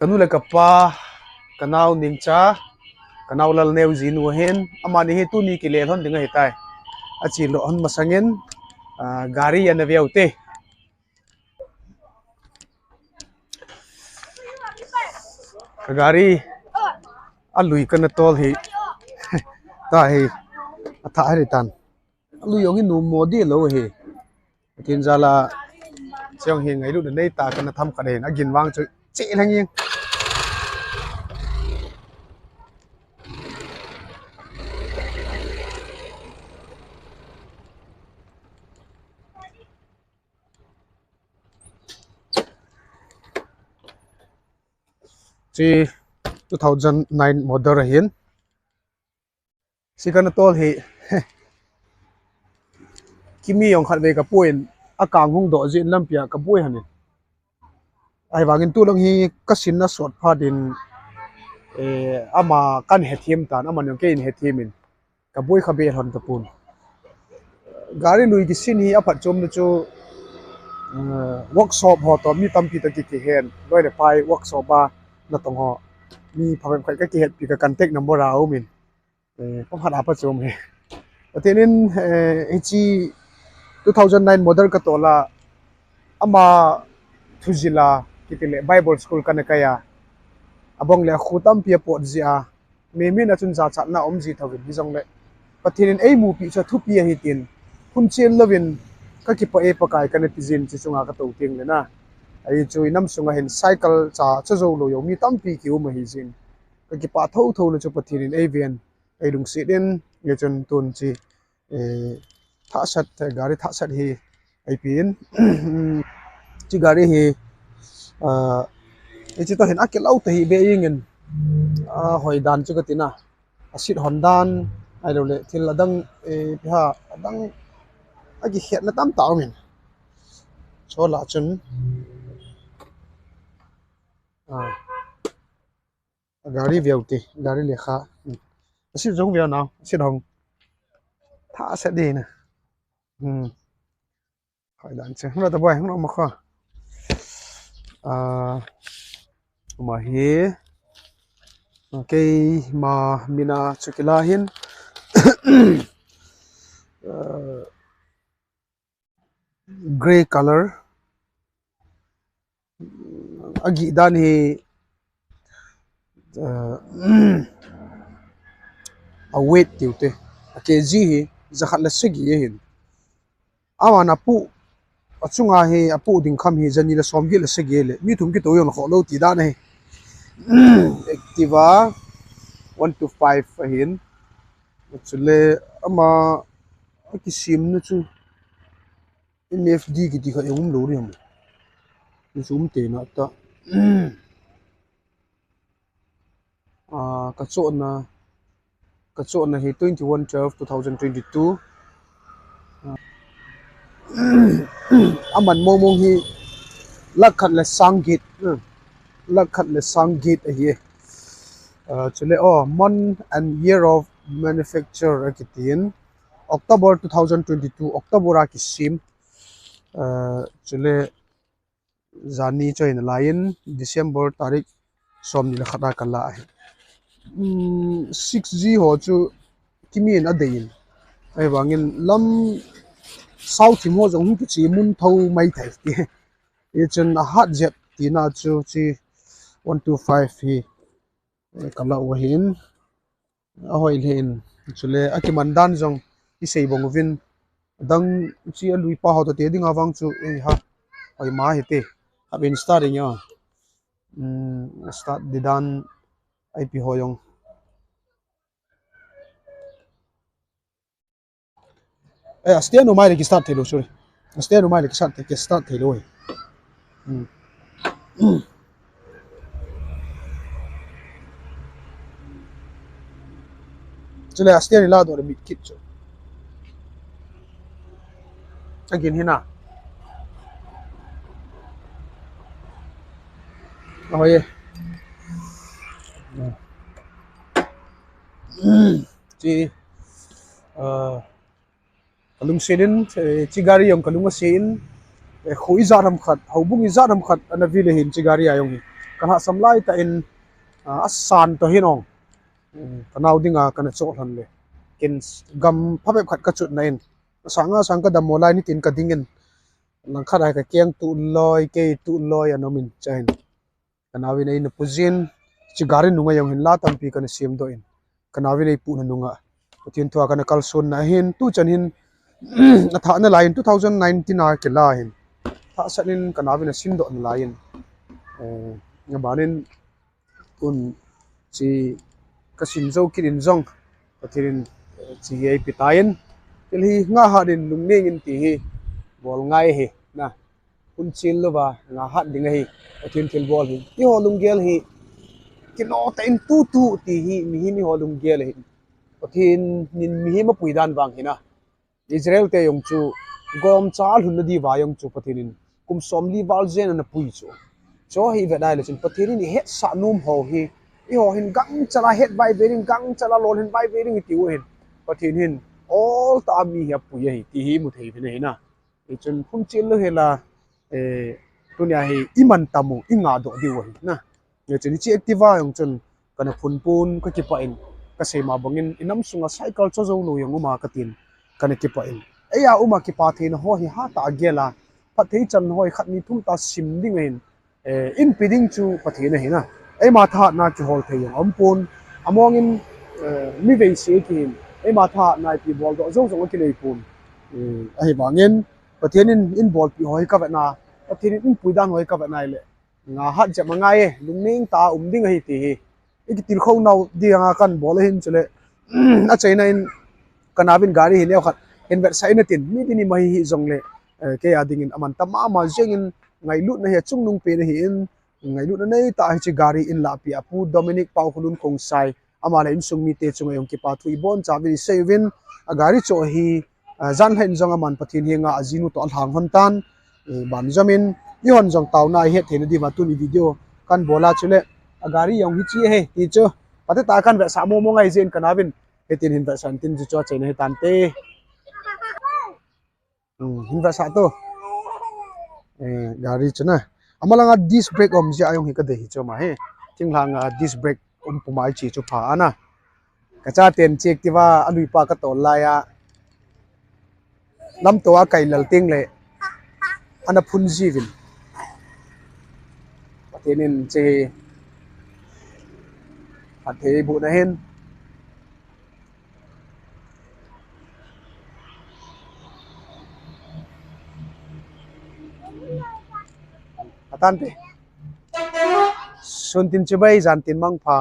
kanu le kapa kanau ningcha kanau lal neu zin wo hen amani he tu ni ki le thon dinga hetai achi lo on masangin gari an viaute gari alui kan tol hi ta hi atha hi tan alui yong nu modi lo hi tin jala chong hi ngai lu nei ta kan tham ka den agin wang chu che lang yin chi 2009 model hin si kan tol hi kimi yong khat ve ka point akang hung do jin lampia ka boi hanin ai wangin tu long hi kasin na sot phadin ama kan he thim tan ama nyong ke in he thimin ka boi kha be hon ta pun gari lui ki sin hi aphat chom na chu workshop ho to mi tampi ta ki hen loi le pai workshop ba na tong ho mi pham khai ka ki het pi ka contact number ra u min pa phat apa chom he atenin hi 2009 model ka tola ama thujila kitile bible school kana kaya abong le khutam pia pot zia me mi na chun za chat na om ji thawin hi jong le pathin ei mu pi cha thu pi hi tin hun chen lovin ka ki pa e pa kai kana tizin chi chunga ka to ting le na ai chui nam sunga hen cycle cha cha zo lo yo mi tam pi ki u ma hi jin ka ki pa tho tho le chu pathin ei ven ei lung si den ye chun tun chi tha sat gari tha sat hi ai pin chi gari hi chi to hen akel au te hi be ingen hoi dan chu ka tina asit hondan ai lo le thil adang ha adang agi het na tam taw min chola chun gari viauti gari lekha asit jong via naw asit hong tha sa de na hoi dan che hna ta boy hna ma kha ma hi okay ma mina chukila hin gray color agi dan hi a weight tiute a kg hi zakhat la sigi hin awana pu achunga hi apu ding kham hi jani la som gi la sigi le mi thum ki to yon kho lo ti da nei Activa 125 hin chule ama ki sim na chu MFD ki ti kha yum lo ri ham ni sum te na ta ka cho na hi 21/12/2022 aman momong hi lakhat le sanggit hi chule month and year of manufacture akitin October 2022 October a ki sim chule zani join lain December tarik som ni la khata kala 6G ho chu kimi na dein ai wangin lam south mo jong ki chi mun tho mai thai ti e chen a hat jet ti na chu chi 125 hi kala wa hin a hoi hin chule akiman dan jong i sei bong vin dang chi a lui pa ho to te ding awang chu ha oi ma hi te abin starting ya start didan IP hoyong astia no mai ki start thelo sorry astia no mai ki start thelo chule astia ni la do mit kit chu again hina oye chi kalung senin chi gari yong kalung sin khui zaram khat hobung zaram khat ana vile hin chi gari ayong kan ha samlai ta in asan to hinong kanau dinga kan chol han le kin gam phabe khat ka chut na in sang ka damolai ni tin ka dingin lang khara ka keng tu loi ke tu loi anomin chain kanawin ai na puzin chi garin nunga yang hin la tampi kan sim do in kanawin ai pu na nunga tin thua kan kalson na hin tu chan hin na tha na lain 2019 a ke la hin tha sanin kanawin a sim do na lain nga banin un chi kasin zo kirin zong patirin chi ai pitayin til hi nga ha din lungning in ti hi bol ngai hi na un chil lo ba nga hat ding hi tin til bol hi i ho lung gel hi kino ta in tu tu ti hi mi ho lung gel hi pathin nin mi hi ma puidan wang hina Israel te yong chu gom chal hun di wa yong chu pathinin kum som li wal zen na pui chu cho hi ve dai le chin pathin ni het sa num ho hi i ho hin gang chala het bai bering gang chala lol hin bai bering ti u hin pathin hin all ta mi hi pui hi ti hi mu thei ne na i chun phun chil lo hela tunia hi iman tamu inga do di wa hi na ye chen chi activa yong chun kana phun pun ka ki pa in ka sema bangin inam sunga cycle cho zo lo yong ma ka tin kan ki pa in eya uma ki pa the na ho hi ha ta gela pathei chan hoi khat ni thum ta sim ding in in piding chu pathe na hina ei ma tha na ki hol thei ampun among in mi ve se ki ei ma tha na pi bol do zo zo ki nei pun ai bangin pathen in bol pi hoi ka na pathen in puidan hoi ka na le nga hat ja mangai lungning ta ding hi ti hi kitilkhouna dianga kan bol hin chule a chaina in kanabin gari hi leo khat invet sai na tin mi dini mai hi zongle ke ading in aman tama ma jengin ngai lut na he chung pe na hi in ngai lut na nei ta hi chi gari in la pi apu dominic pau khulun khong sai ama la in sung mi te chung yong kipathu ibon chawi sevin a gari cho hi zan hen zong aman pathin hi nga azinu to hang hon tan ban jamin i hon jong taw na he thena di ma tu ni video kan bola chule a gari yong hi chi he ti cho pate ta kan ve sa mo mo ngai zen kanabin tin hin san tin chu cho chain he tan te hin sa to gari chuna amalanga disc brake om ji ayong hi ka de hi cho ma he tinglang disc brake pumai chi chu pha ana kacha ten check tiwa alui pa ka tol la ya lam to a kai lal ting le ana phun ji vin patenin che athe bu na hen atan te sun tin che bai jan tin mang pha